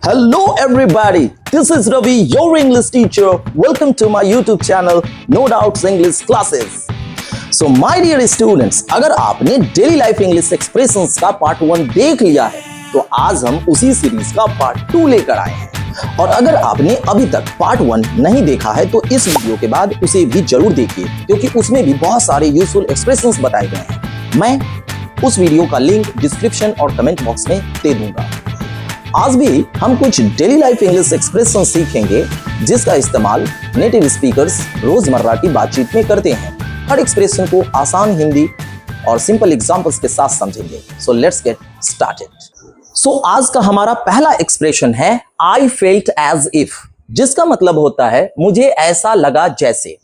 Hello everybody, this is Ravi, your English teacher. Welcome to my YouTube channel, No Doubts English Classes. So my dear students, अगर आपने daily life English expressions का part 1 देख लिया है तो आज हम उसी सीरीज का पार्ट 2 लेकर आए हैं। और अगर आपने अभी तक पार्ट 1 नहीं देखा है तो इस वीडियो के बाद उसे भी जरूर देखिए, क्योंकि उसमें भी बहुत सारे यूजफुल एक्सप्रेशंस बताए गए हैं। मैं उस वीडियो का लिंक डिस्क्रिप्शन और कमेंट बॉक्स में दे दूंगा। आज भी हम कुछ डेली लाइफ इंग्लिश एक्सप्रेशन सीखेंगे जिसका इस्तेमाल नेटिव स्पीकर्स रोजमर्रा की बातचीत में करते हैं। हर एक्सप्रेशन को आसान हिंदी और सिंपल एग्जांपल्स के साथ समझेंगे। So let's get started. So आज का हमारा पहला एक्सप्रेशन है आई फेल्ट एज इफ, जिसका मतलब होता है मुझे ऐसा लगा जैसे।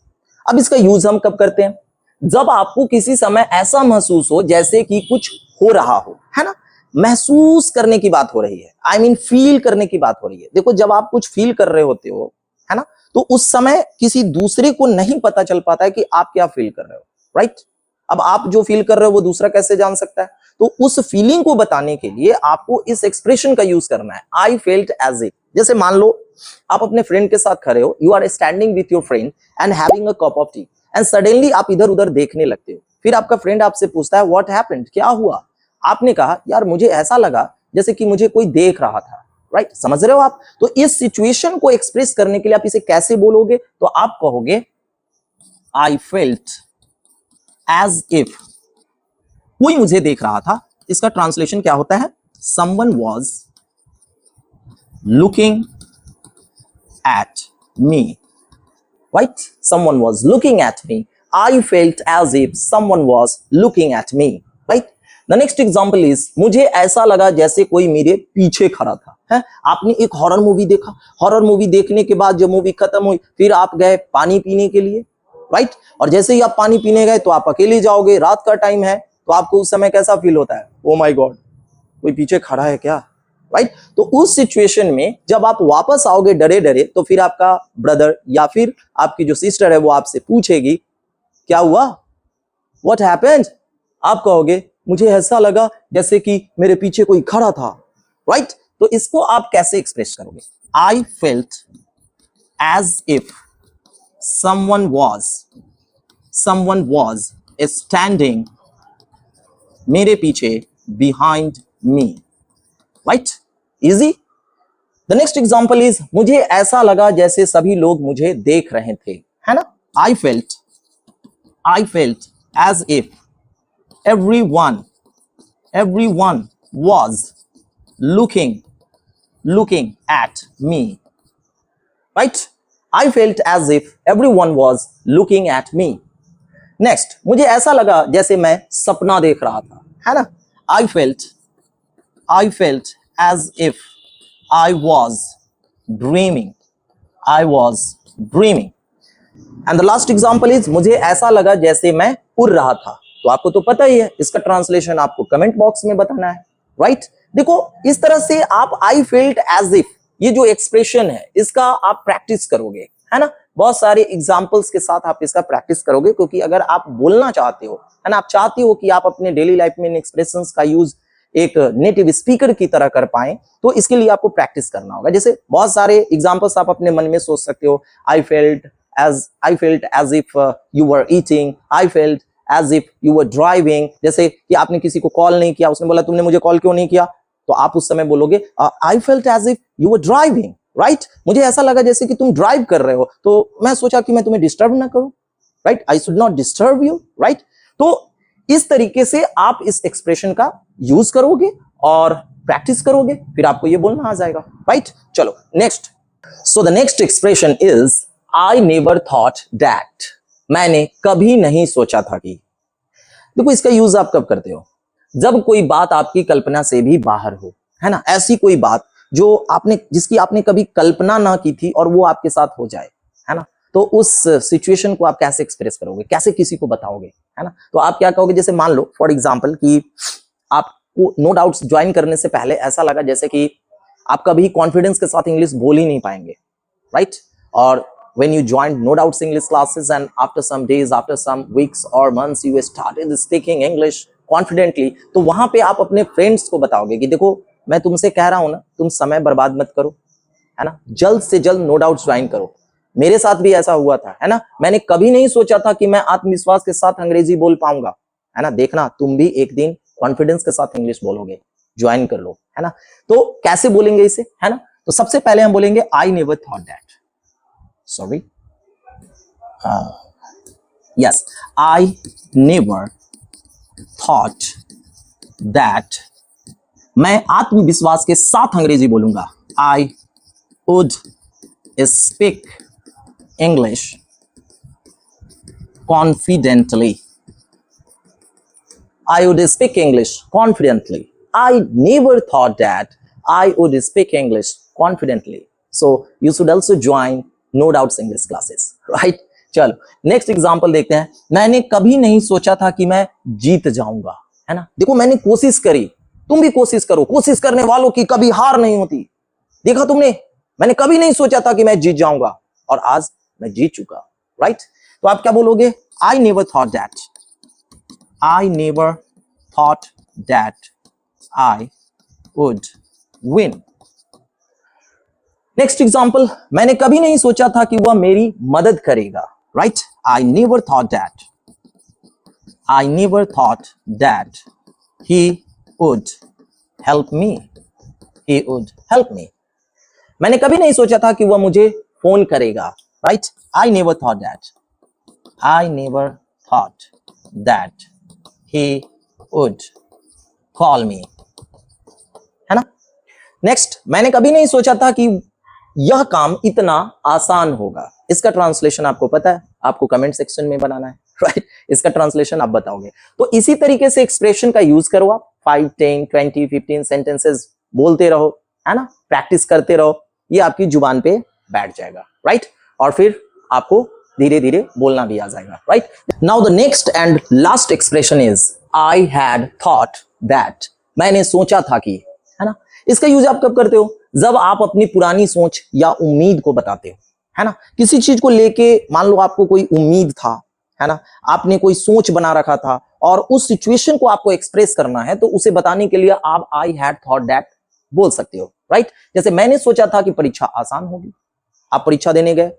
अब इसका यूज हम कब करते हैं? जब आपको किसी समय ऐसा महसूस हो जैसे कि कुछ हो रहा हो, है ना। महसूस करने की बात हो रही है, आई मीन फील करने की बात हो रही है। देखो, जब आप कुछ फील कर रहे होते हो, है ना, तो उस समय किसी दूसरे को नहीं पता चल पाता है कि आप क्या फील कर रहे हो, राइट। अब आप जो फील कर रहे हो वो दूसरा कैसे जान सकता है? तो उस फीलिंग को बताने के लिए आपको इस एक्सप्रेशन का यूज करना है, आई फेल्ट एज इफ। जैसे मान लो आप अपने फ्रेंड के साथ खड़े हो, you are standing with your friend and having a cup of tea, and suddenly आप इधर उधर देखने लगते हो। फिर आपका फ्रेंड आपसे पूछता है व्हाट हैपेंड, क्या हुआ? आपने कहा यार मुझे ऐसा लगा जैसे कि मुझे कोई देख रहा था, राइट। समझ रहे हो आप? तो इस सिचुएशन को एक्सप्रेस करने के लिए आप इसे कैसे बोलोगे? तो आप कहोगे आई फेल्ट एज इफ कोई मुझे देख रहा था। इसका ट्रांसलेशन क्या होता है? Someone was looking at me, right. Someone was looking at me. I felt as if someone was looking at me, right. The next example is मुझे ऐसा लगा जैसे कोई मेरे पीछे खड़ा था, है। आपने एक हॉरर मूवी देखा, हॉरर मूवी देखने के बाद जब मूवी खत्म हुई फिर आप गए पानी पीने के लिए, राइट। और जैसे ही आप पानी पीने गए तो आप अकेले जाओगे, रात का टाइम है, तो आपको उस समय कैसा फील होता है? ओ माय गॉड, कोई पीछे खड़ा है क्या, राइट। तो उस सिचुएशन में जब आप वापस आओगे डरे डरे, तो फिर आपका ब्रदर या फिर आपकी जो सिस्टर है वो आपसे पूछेगी क्या हुआ, व्हाट हैपेंड। आप कहोगे मुझे ऐसा लगा जैसे कि मेरे पीछे कोई खड़ा था, राइट। तो इसको आप कैसे एक्सप्रेस करोगे? I felt as if someone was standing मेरे पीछे behind me, right. Easy. The next example is मुझे ऐसा लगा जैसे सभी लोग मुझे देख रहे थे, है ना। I felt as if everyone was looking at me, right. I felt as if everyone was looking at me. Next, मुझे ऐसा लगा जैसे मैं सपना देख रहा था, है ना। I felt as if I was dreaming. And the last example is मुझे ऐसा लगा जैसे मैं उड़ रहा था। तो आपको तो पता ही है, इसका ट्रांसलेशन आपको कमेंट बॉक्स में बताना है, राइट। देखो, इस तरह से आप आई फेल्ट एज इफ ये जो एक्सप्रेशन है इसका आप प्रैक्टिस करोगे, है ना। बहुत सारे एग्जांपल्स के साथ आप इसका प्रैक्टिस करोगे, क्योंकि अगर आप बोलना चाहते हो, है ना, आप चाहते हो कि आप अपने डेली लाइफ में इन एक्सप्रेशंस का यूज एक नेटिव स्पीकर की तरह कर पाएं, तो इसके लिए आपको प्रैक्टिस करना होगा। जैसे बहुत सारे एग्जांपल्स आप अपने मन में सोच सकते हो। I felt as if you were eating, I felt as if you were driving। जैसे कि आपने किसी को कॉल नहीं किया, उसने बोला तुमने मुझे कॉल क्यों नहीं किया, तो आप उस समय बोलोगे I felt as if you were driving, right। मुझे ऐसा लगा जैसे कि तुम ड्राइव कर रहे हो, तो मैं सोचा कि मैं तुम्हें डिस्टर्ब ना करूं, right. I should not disturb you, right। तो इस तरीके से आप इस एक्सप्रेशन का यूज करोगे और प्रैक्टिस करोगे, फिर आपको ये बोलना आ जाएगा, राइट। चलो next. So the next expression is I never thought that। मैंने कभी नहीं सोचा था कि। देखो, इसका यूज आप कब करते हो? जब कोई बात आपकी कल्पना से भी बाहर हो, है ना। ऐसी कोई बात जिसकी आपने कभी कल्पना ना की थी और वो आपके साथ हो जाए, है ना। तो उस सिचुएशन को आप कैसे एक्सप्रेस करोगे, कैसे किसी को बताओगे, है ना। तो आप क्या कहोगे? जैसे मान लो फॉर एग्जाम्पल कि आपको नो डाउट्स ज्वाइन करने से पहले ऐसा लगा जैसे कि आप कभी कॉन्फिडेंस के साथ इंग्लिश बोल ही नहीं पाएंगे, राइट। और when you joined No Doubts English classes and after some days, after some weeks or months you started speaking English confidently, तो वहां पे आप अपने फ्रेंड्स को बताओगे कि देखो मैं तुमसे कह रहा हूं ना, तुम समय बर्बाद मत करो, है ना, जल्द से जल्द नो डाउट ज्वाइन करो। मेरे साथ भी ऐसा हुआ था, है ना, मैंने कभी नहीं सोचा था कि मैं आत्मविश्वास के साथ अंग्रेजी बोल पाऊंगा, है ना। देखना तुम भी एक दिन कॉन्फिडेंस के साथ इंग्लिश बोलोगे, ज्वाइन कर लो, है ना। तो कैसे बोलेंगे इसे, है ना, तो सबसे पहले हम बोलेंगे I never thought that, sorry, yes, I never thought that, मैं आत्मविश्वास के साथ अंग्रेजी बोलूंगा, I would speak English confidently, I would speak English confidently. I never thought that I would speak English confidently. So you should also join No Doubts English classes, right? चलो next example देखते हैं। मैंने कभी नहीं सोचा था कि मैं जीत जाऊंगा, है ना। देखो मैंने कोशिश करी, तुम भी कोशिश करो, कोशिश करने वालों की कभी हार नहीं होती। देखा तुमने, मैंने कभी नहीं सोचा था कि मैं जीत जाऊंगा और आज मैं जीत चुका, राइट। तो आप क्या बोलोगे, I never thought that, I never thought that I would win. Next example, मैंने कभी नहीं सोचा था कि वह मेरी मदद करेगा, right? I never thought that. I never thought that he would help me. He would help me. मैंने कभी नहीं सोचा था कि वह मुझे फोन करेगा, right? I never thought that. I never thought that he would call me, है ना। नेक्स्ट, मैंने कभी नहीं सोचा था कि यह काम इतना आसान होगा। इसका ट्रांसलेशन आपको पता है, आपको कमेंट सेक्शन में बनाना है, राइट। इसका ट्रांसलेशन आप बताओगे। तो इसी तरीके से एक्सप्रेशन का यूज करो आप, 5, 10, 20, 15 सेंटेंसेस बोलते रहो, है ना, प्रैक्टिस करते रहो, ये आपकी जुबान पे बैठ जाएगा, राइट। और फिर आपको धीरे धीरे बोलना भी आ जाएगा, right. Now the next and last expression is I had thought that, मैंने सोचा था कि, है ना। इसका यूज आप कब करते हो, जब आप अपनी पुरानी सोच या उम्मीद को बताते हो, है ना। किसी चीज को लेके मान लो आपको कोई उम्मीद था, है ना, आपने कोई सोच बना रखा था और उस सिचुएशन को आपको एक्सप्रेस करना है, तो उसे बताने के लिए आप आई हैड थॉट दैट बोल सकते हो, राइट। जैसे मैंने सोचा था कि परीक्षा आसान होगी, आप परीक्षा देने गए,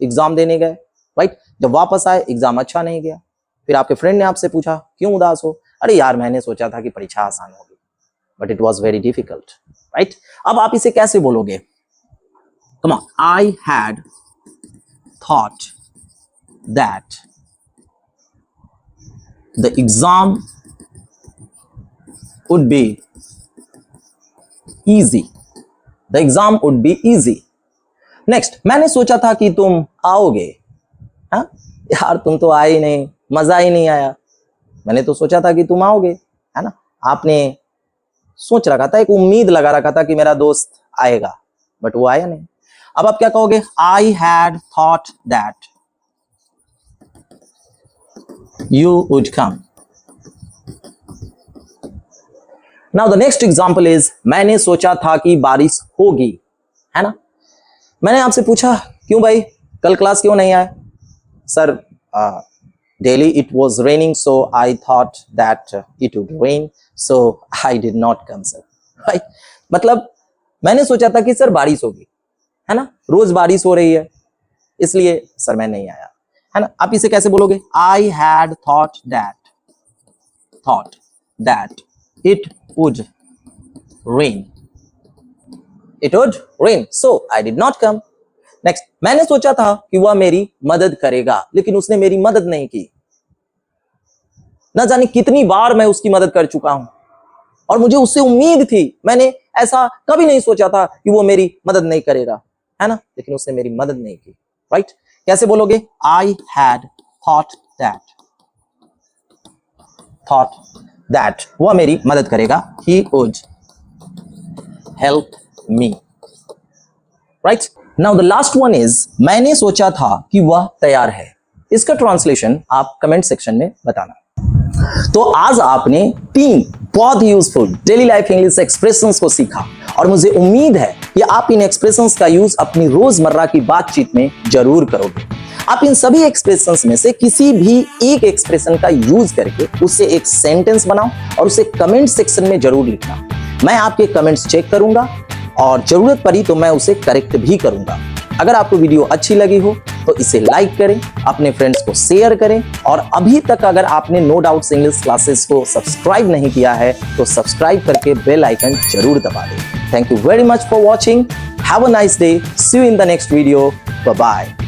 एग्जाम देने गए, राइट। जब वापस आए एग्जाम अच्छा नहीं गया, फिर आपके फ्रेंड ने आपसे पूछा क्यों उदास हो, अरे यार मैंने सोचा था कि परीक्षा आसान होगी, but it was very difficult, right. अब आप इसे कैसे बोलोगे, come on, I had thought that the exam would be easy, the exam would be easy. Next, मैंने सोचा था कि तुम आओगे, हाँ यार तुम तो आए ही नहीं, मजा ही नहीं आया, मैंने तो सोचा था कि तुम आओगे, है ना। आपने सोच रखा था, एक उम्मीद लगा रखा था कि मेरा दोस्त आएगा, बट वो आया नहीं। अब आप क्या कहोगे, I had thought that you would come. Now the next example is मैंने सोचा था कि बारिश होगी, है ना। मैंने आपसे पूछा क्यों भाई कल क्लास क्यों नहीं आए, sir daily it was raining so I thought that it would rain so I did not come sir, right। मतलब मैंने सोचा था कि सर बारिश होगी, है ना, रोज बारिश हो रही है इसलिए सर मैं नहीं आया, है ना। आप इसे कैसे बोलोगे, I had thought that it would rain, so I did not come। Next, मैंने सोचा था कि वह मेरी मदद करेगा लेकिन उसने मेरी मदद नहीं की, न जाने कितनी बार मैं उसकी मदद कर चुका हूं और मुझे उससे उम्मीद थी, मैंने ऐसा कभी नहीं सोचा था कि वो मेरी मदद नहीं करेगा, है ना, लेकिन उसने मेरी मदद नहीं की, राइट। कैसे बोलोगे, आई हैड थॉट दैट वह मेरी मदद करेगा, he would help me, right. Now the last one is मैंने सोचा था कि वह तैयार है। इसका ट्रांसलेशन आप कमेंट सेक्शन में बताना। तो आज आपने 3 बहुत ही useful daily life English expressions को सीखा और मुझे उम्मीद है कि आप इन एक्सप्रेशंस का यूज अपनी रोजमर्रा की बातचीत में जरूर करोगे। आप इन सभी एक्सप्रेशंस में से किसी भी एक एक्सप्रेशन का यूज करके उससे एक सेंटेंस बनाओ और उसे कमेंट सेक्शन में जरूर लिखना। मैं आपके कमेंट्स चेक करूंगा और जरूरत पड़ी तो मैं उसे करेक्ट भी करूंगा। अगर आपको वीडियो अच्छी लगी हो तो इसे लाइक करें, अपने फ्रेंड्स को शेयर करें और अभी तक अगर आपने नो डाउट्स इंग्लिश क्लासेस को सब्सक्राइब नहीं किया है तो सब्सक्राइब करके बेल आइकन जरूर दबा दें। Thank you very much for watching. Have a nice day. See you in the next video. Bye bye.